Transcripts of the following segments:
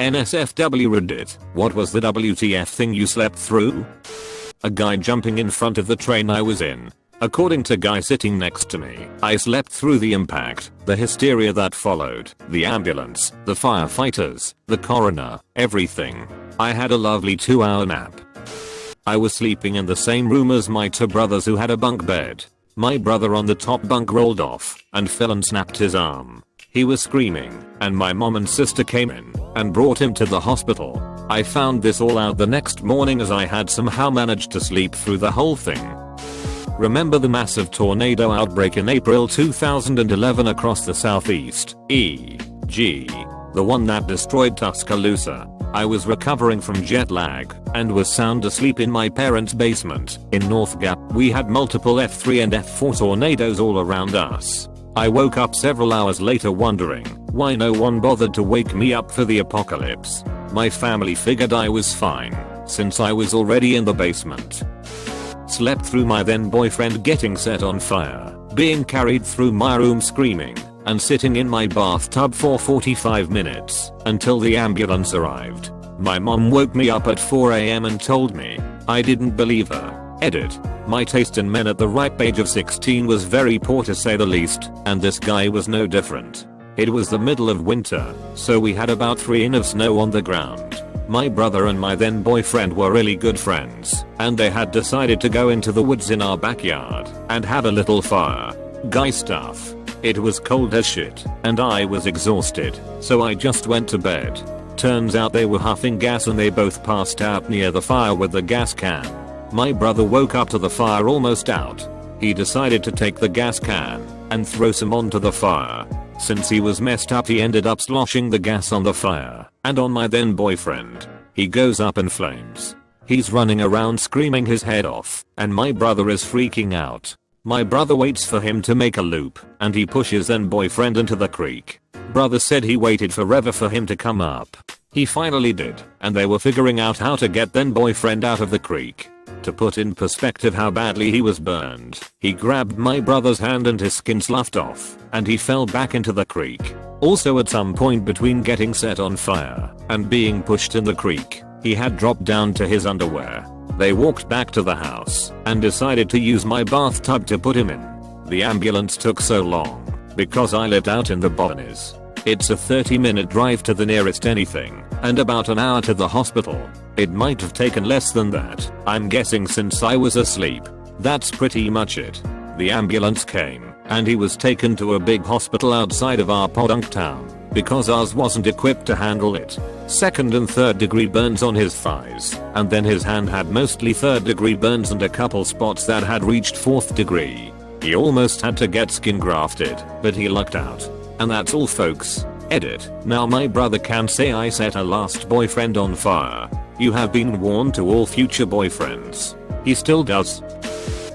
NSFW Reddit, what was the WTF thing you slept through? A guy jumping in front of the train I was in. According to guy sitting next to me, I slept through the impact, the hysteria that followed, the ambulance, the firefighters, the coroner, everything. I had a lovely 2-hour nap. I was sleeping in the same room as my two brothers who had a bunk bed. My brother on the top bunk rolled off and fell and snapped his arm. He was screaming, and my mom and sister came in and brought him to the hospital. I found this all out the next morning as I had somehow managed to sleep through the whole thing. Remember the massive tornado outbreak in April 2011 across the southeast, e.g. the one that destroyed Tuscaloosa? I was recovering from jet lag and was sound asleep in my parents' basement in North Gap. We had multiple F3 and F4 tornadoes all around us. I woke up several hours later wondering why no one bothered to wake me up for the apocalypse. My family figured I was fine since I was already in the basement. Slept through my then boyfriend getting set on fire, being carried through my room screaming, and sitting in my bathtub for 45 minutes until the ambulance arrived. My mom woke me up at 4 AM and told me I didn't believe her. Edit. My taste in men at the ripe age of 16 was very poor to say the least, and this guy was no different. It was the middle of winter, so we had about 3 inches of snow on the ground. My brother and my then boyfriend were really good friends, and they had decided to go into the woods in our backyard and have a little fire. Guy stuff. It was cold as shit, and I was exhausted, so I just went to bed. Turns out they were huffing gas and they both passed out near the fire with the gas can. My brother woke up to the fire almost out. He decided to take the gas can and throw some onto the fire. Since he was messed up, he ended up sloshing the gas on the fire and on my then boyfriend. He goes up in flames. He's running around screaming his head off, and my brother is freaking out. My brother waits for him to make a loop, and he pushes then boyfriend into the creek. Brother said he waited forever for him to come up. He finally did, and they were figuring out how to get then boyfriend out of the creek. To put in perspective how badly he was burned, he grabbed my brother's hand and his skin sloughed off, and he fell back into the creek. Also, at some point between getting set on fire and being pushed in the creek, he had dropped down to his underwear. They walked back to the house and decided to use my bathtub to put him in. The ambulance took so long because I lived out in the Botanies. It's a 30-minute drive to the nearest anything and about an hour to the hospital. It might have taken less than that, I'm guessing, since I was asleep. That's pretty much it. The ambulance came and he was taken to a big hospital outside of our podunk town because ours wasn't equipped to handle it. 2nd and 3rd degree burns on his thighs, and then his hand had mostly 3rd degree burns and a couple spots that had reached 4th degree. He almost had to get skin grafted, but he lucked out. And that's all, folks. Edit. Now my brother can say I set a last boyfriend on fire. You have been warned to all future boyfriends. He still does.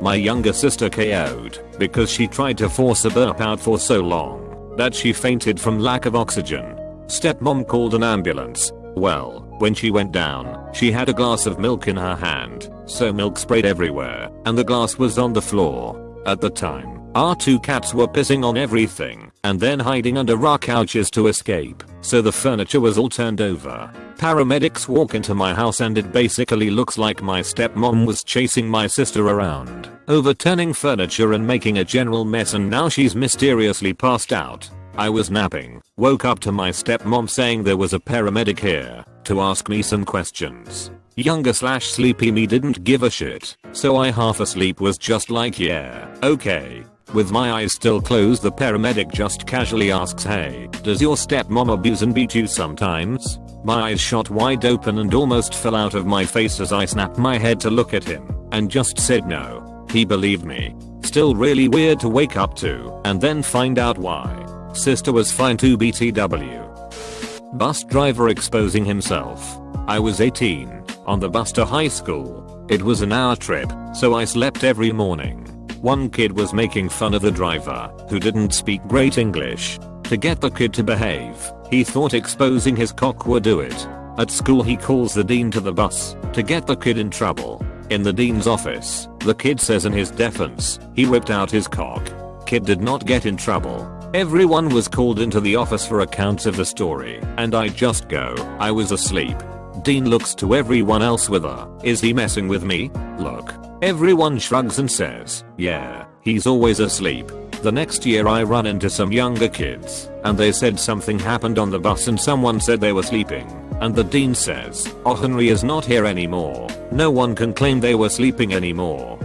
My younger sister KO'd because she tried to force a burp out for so long that she fainted from lack of oxygen. Stepmom called an ambulance. Well, when she went down, she had a glass of milk in her hand, so milk sprayed everywhere, and the glass was on the floor. At the time, our 2 cats were pissing on everything and then hiding under our couches to escape, so the furniture was all turned over. Paramedics walk into my house and it basically looks like my stepmom was chasing my sister around, overturning furniture and making a general mess, and now she's mysteriously passed out. I was napping, woke up to my stepmom saying there was a paramedic here to ask me some questions. Younger/sleepy me didn't give a shit, so I half asleep was just like, yeah, okay. With my eyes still closed, the paramedic just casually asks, hey, does your stepmom abuse and beat you sometimes? My eyes shot wide open and almost fell out of my face as I snapped my head to look at him and just said no. He believed me. Still really weird to wake up to and then find out why. Sister was fine too, BTW. Bus driver exposing himself. I was 18, on the bus to high school. It was an hour trip, so I slept every morning. One kid was making fun of the driver, who didn't speak great English. To get the kid to behave, he thought exposing his cock would do it. At school he calls the dean to the bus to get the kid in trouble. In the dean's office, the kid says in his defense, he whipped out his cock. Kid did not get in trouble. Everyone was called into the office for accounts of the story, and I just go, I was asleep. Dean looks to everyone else with a, is he messing with me? Look. Everyone shrugs and says, yeah, he's always asleep. The next year I run into some younger kids, and they said something happened on the bus and someone said they were sleeping. And the dean says, oh, Henry is not here anymore. No one can claim they were sleeping anymore.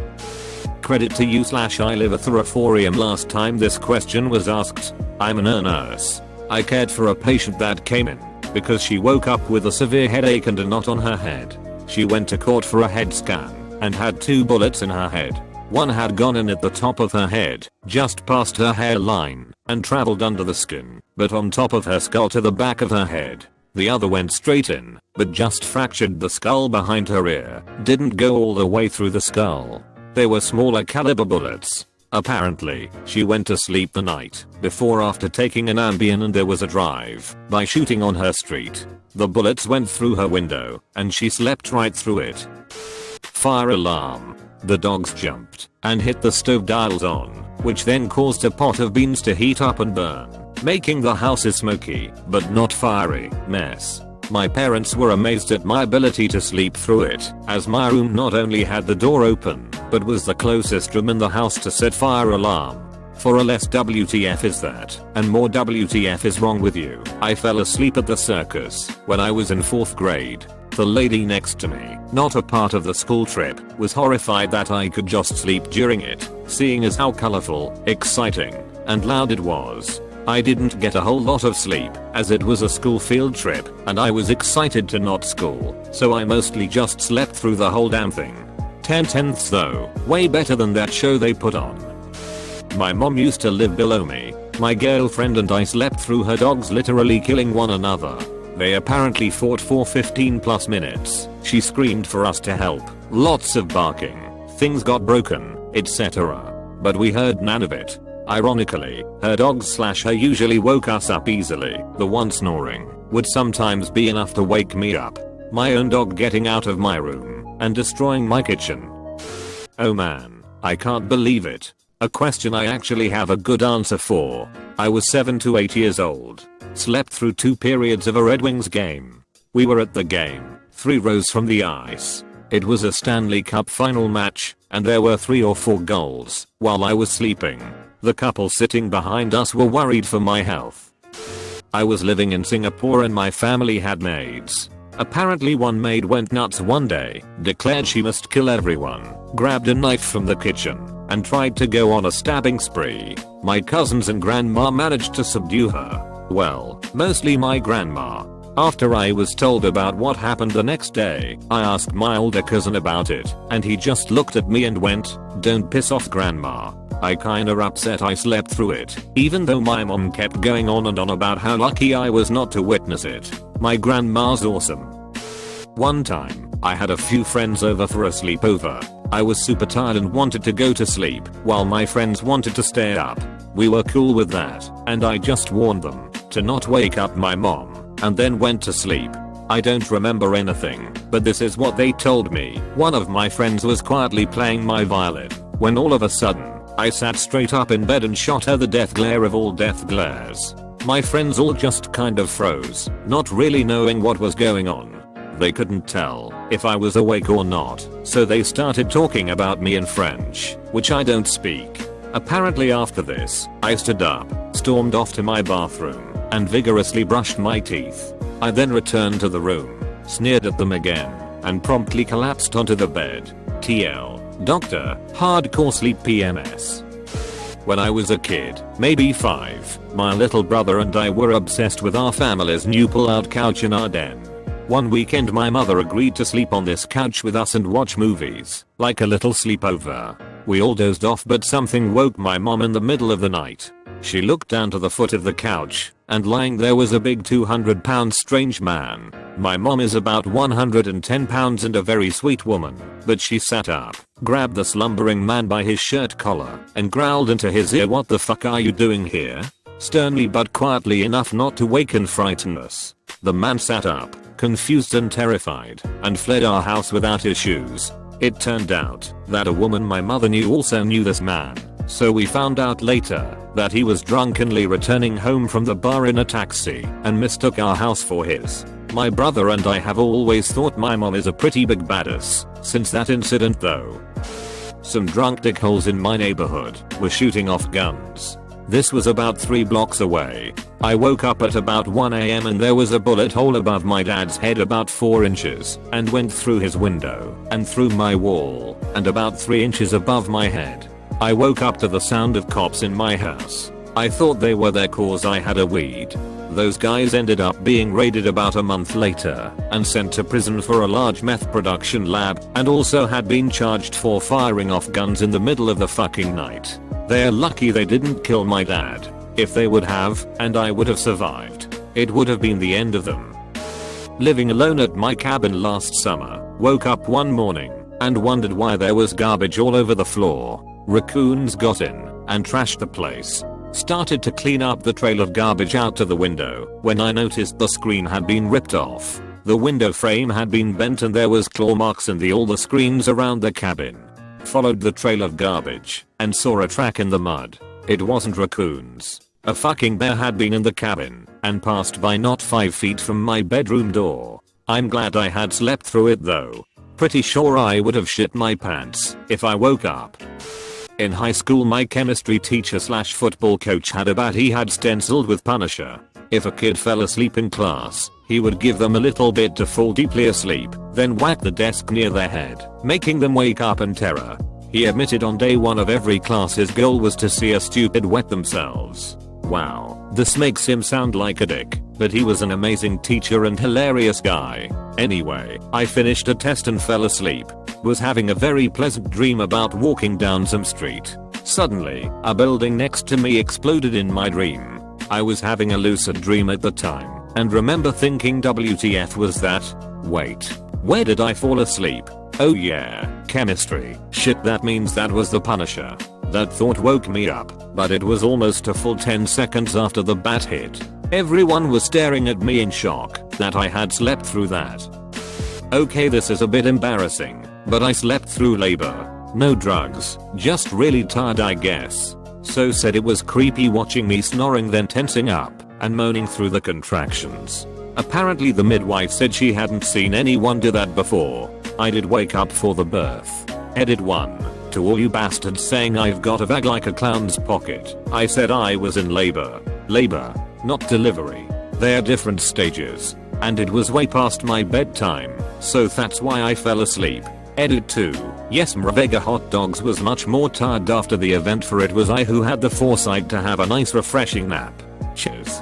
Credit to you / I live a thoraphorium. Last time this question was asked, I'm a nurse. I cared for a patient that came in because she woke up with a severe headache and a knot on her head. She went to court for a head scan and had 2 bullets in her head. One had gone in at the top of her head, just past her hairline, and traveled under the skin, but on top of her skull to the back of her head. The other went straight in, but just fractured the skull behind her ear, didn't go all the way through the skull. They were smaller caliber bullets. Apparently, she went to sleep the night before after taking an Ambien and there was a drive-by shooting on her street. The bullets went through her window, and she slept right through it. Fire alarm. The dogs jumped and hit the stove dials on, which then caused a pot of beans to heat up and burn, making the house a smoky, but not fiery, mess. My parents were amazed at my ability to sleep through it, as my room not only had the door open, but was the closest room in the house to set fire alarm. For a less WTF is that, and more WTF is wrong with you. I fell asleep at the circus when I was in 4th grade. The lady next to me, not a part of the school trip, was horrified that I could just sleep during it, seeing as how colorful, exciting, and loud it was. I didn't get a whole lot of sleep, as it was a school field trip, and I was excited to not school, so I mostly just slept through the whole damn thing. 10/10 though, way better than that show they put on. My mom used to live below me. My girlfriend and I slept through her dogs literally killing one another. They apparently fought for 15+ minutes. She screamed for us to help, lots of barking, things got broken, etc. But we heard none of it. Ironically, her dogs / her usually woke us up easily. The one snoring would sometimes be enough to wake me up. My own dog getting out of my room and destroying my kitchen. Oh man, I can't believe it. A question I actually have a good answer for. I was 7 to 8 years old. Slept through 2 periods of a Red Wings game. We were at the game, 3 rows from the ice. It was a Stanley Cup final match, and there were 3 or 4 goals while I was sleeping. The couple sitting behind us were worried for my health. I was living in Singapore and my family had maids. Apparently one maid went nuts one day, declared she must kill everyone, grabbed a knife from the kitchen, and tried to go on a stabbing spree. My cousins and grandma managed to subdue her. Well, mostly my grandma. After I was told about what happened the next day, I asked my older cousin about it, and he just looked at me and went, "Don't piss off grandma." I kinda upset I slept through it, even though my mom kept going on and on about how lucky I was not to witness it. My grandma's awesome. One time, I had a few friends over for a sleepover. I was super tired and wanted to go to sleep, while my friends wanted to stay up. We were cool with that, and I just warned them to not wake up my mom, and then went to sleep. I don't remember anything, but this is what they told me. One of my friends was quietly playing my violin, when all of a sudden, I sat straight up in bed and shot her the death glare of all death glares. My friends all just kind of froze, not really knowing what was going on. They couldn't tell if I was awake or not, so they started talking about me in French, which I don't speak. Apparently after this, I stood up, stormed off to my bathroom, and vigorously brushed my teeth. I then returned to the room, sneered at them again, and promptly collapsed onto the bed. TL. Doctor, hardcore sleep PMS. When I was a kid, maybe 5, my little brother and I were obsessed with our family's new pull-out couch in our den. One weekend my mother agreed to sleep on this couch with us and watch movies, like a little sleepover. We all dozed off but something woke my mom in the middle of the night. She looked down to the foot of the couch, and lying there was a big 200-pound strange man. My mom is about 110 pounds and a very sweet woman, but she sat up, grabbed the slumbering man by his shirt collar, and growled into his ear, "What the fuck are you doing here?" Sternly but quietly enough not to wake and frighten us. The man sat up, confused and terrified, and fled our house without his shoes. It turned out that a woman my mother knew also knew this man, so we found out later that he was drunkenly returning home from the bar in a taxi and mistook our house for his. My brother and I have always thought my mom is a pretty big badass since that incident though. Some drunk dickholes in my neighborhood were shooting off guns. This was about 3 blocks away. I woke up at about 1 AM and there was a bullet hole above my dad's head about 4 inches and went through his window and through my wall and about 3 inches above my head. I woke up to the sound of cops in my house. I thought they were there cause I had a weed. Those guys ended up being raided about a month later and sent to prison for a large meth production lab and also had been charged for firing off guns in the middle of the fucking night. They're lucky they didn't kill my dad. If they would have, and I would have survived, it would have been the end of them. Living alone at my cabin last summer, woke up one morning and wondered why there was garbage all over the floor. Raccoons got in and trashed the place. Started to clean up the trail of garbage out to the window when I noticed the screen had been ripped off. The window frame had been bent and there was claw marks in all the screens around the cabin. Followed the trail of garbage and saw a track in the mud. It wasn't raccoons. A fucking bear had been in the cabin and passed by not 5 feet from my bedroom door. I'm glad I had slept through it though. Pretty sure I would have shit my pants if I woke up. In high school my chemistry teacher slash football coach had a bat he had stenciled with Punisher. If a kid fell asleep in class, he would give them a little bit to fall deeply asleep, then whack the desk near their head, making them wake up in terror. He admitted on day 1 of every class his goal was to see a stupid wet themselves. Wow, this makes him sound like a dick, but he was an amazing teacher and hilarious guy. Anyway, I finished a test and fell asleep. Was having a very pleasant dream about walking down some street. Suddenly, a building next to me exploded in my dream. I was having a lucid dream at the time and remember thinking WTF was that? Wait, where did I fall asleep? Oh yeah, chemistry. Shit, that means that was the Punisher. That thought woke me up, but it was almost a full 10 seconds after the bat hit. Everyone was staring at me in shock that I had slept through that. Okay, this is a bit embarrassing, but I slept through labor. No drugs, just really tired I guess. So said it was creepy watching me snoring then tensing up and moaning through the contractions. Apparently the midwife said she hadn't seen anyone do that before. I did wake up for the birth. Edit 1. To all you bastards saying I've got a vag like a clown's pocket, I said I was in labor. Labor, not delivery. They're different stages. And it was way past my bedtime, so that's why I fell asleep. Edit 2. Yes, Mravega Hot Dogs was much more tired after the event, for it was I who had the foresight to have a nice refreshing nap. Cheers.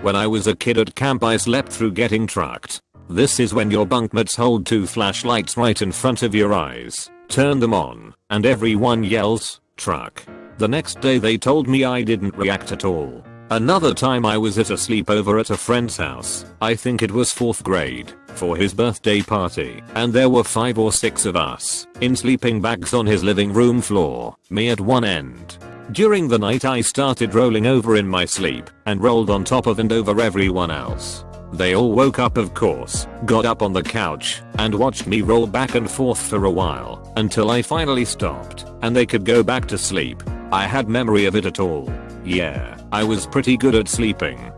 When I was a kid at camp I slept through getting trucked. This is when your bunkmates hold 2 flashlights right in front of your eyes, turn them on, and everyone yells, truck. The next day they told me I didn't react at all. Another time I was at a sleepover at a friend's house, I think it was 4th grade, for his birthday party, and there were 5 or 6 of us, in sleeping bags on his living room floor, me at one end. During the night I started rolling over in my sleep, and rolled on top of and over everyone else. They all woke up of course, got up on the couch, and watched me roll back and forth for a while, until I finally stopped, and they could go back to sleep. I had memory of it at all. Yeah, I was pretty good at sleeping.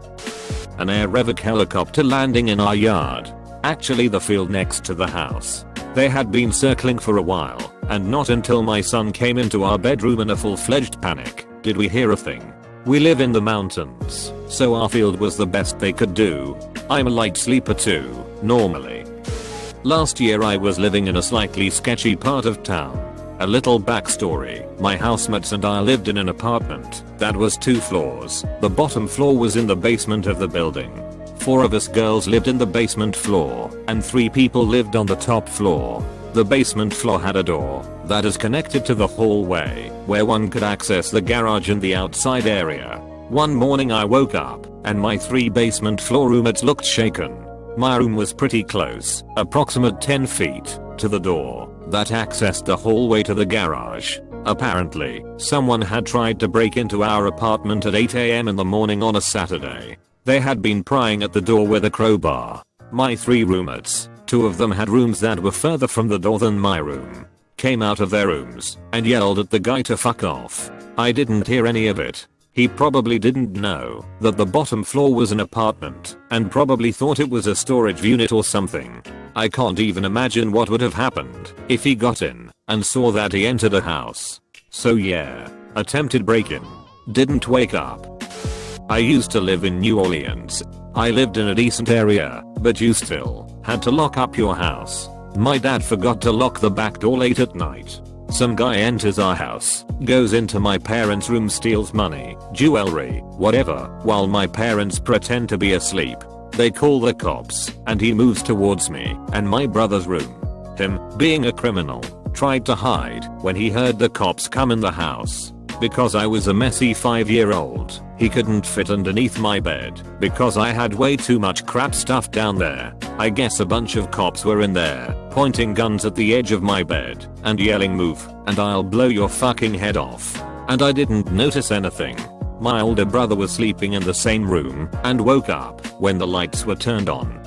An air revoc helicopter landing in our yard. Actually the field next to the house. They had been circling for a while, and not until my son came into our bedroom in a full-fledged panic did we hear a thing. We live in the mountains, so our field was the best they could do. I'm a light sleeper too, normally. Last year I was living in a slightly sketchy part of town. A little backstory, my housemates and I lived in an apartment that was 2 floors. The bottom floor was in the basement of the building. 4 of us girls lived in the basement floor, and 3 people lived on the top floor. The basement floor had a door that is connected to the hallway, where one could access the garage and the outside area. One morning I woke up, and my 3 basement floor roommates looked shaken. My room was pretty close, approximate 10 feet, to the door that accessed the hallway to the garage. Apparently, someone had tried to break into our apartment at 8 AM in the morning on a Saturday. They had been prying at the door with a crowbar. My 3 roommates, 2 of them had rooms that were further from the door than my room, came out of their rooms and yelled at the guy to fuck off. I didn't hear any of it. He probably didn't know that the bottom floor was an apartment and probably thought it was a storage unit or something. I can't even imagine what would have happened if he got in and saw that he entered a house. So yeah, attempted break-in. Didn't wake up. I used to live in New Orleans. I lived in a decent area, but you still had to lock up your house. My dad forgot to lock the back door late at night. Some guy enters our house, goes into my parents' room, steals money, jewelry, whatever, while my parents pretend to be asleep. They call the cops, and he moves towards me and my brother's room. Him, being a criminal, tried to hide when he heard the cops come in the house. Because I was a messy 5-year-old, he couldn't fit underneath my bed because I had way too much crap stuff down there. I guess a bunch of cops were in there, pointing guns at the edge of my bed and yelling move and I'll blow your fucking head off. And I didn't notice anything. My older brother was sleeping in the same room and woke up when the lights were turned on.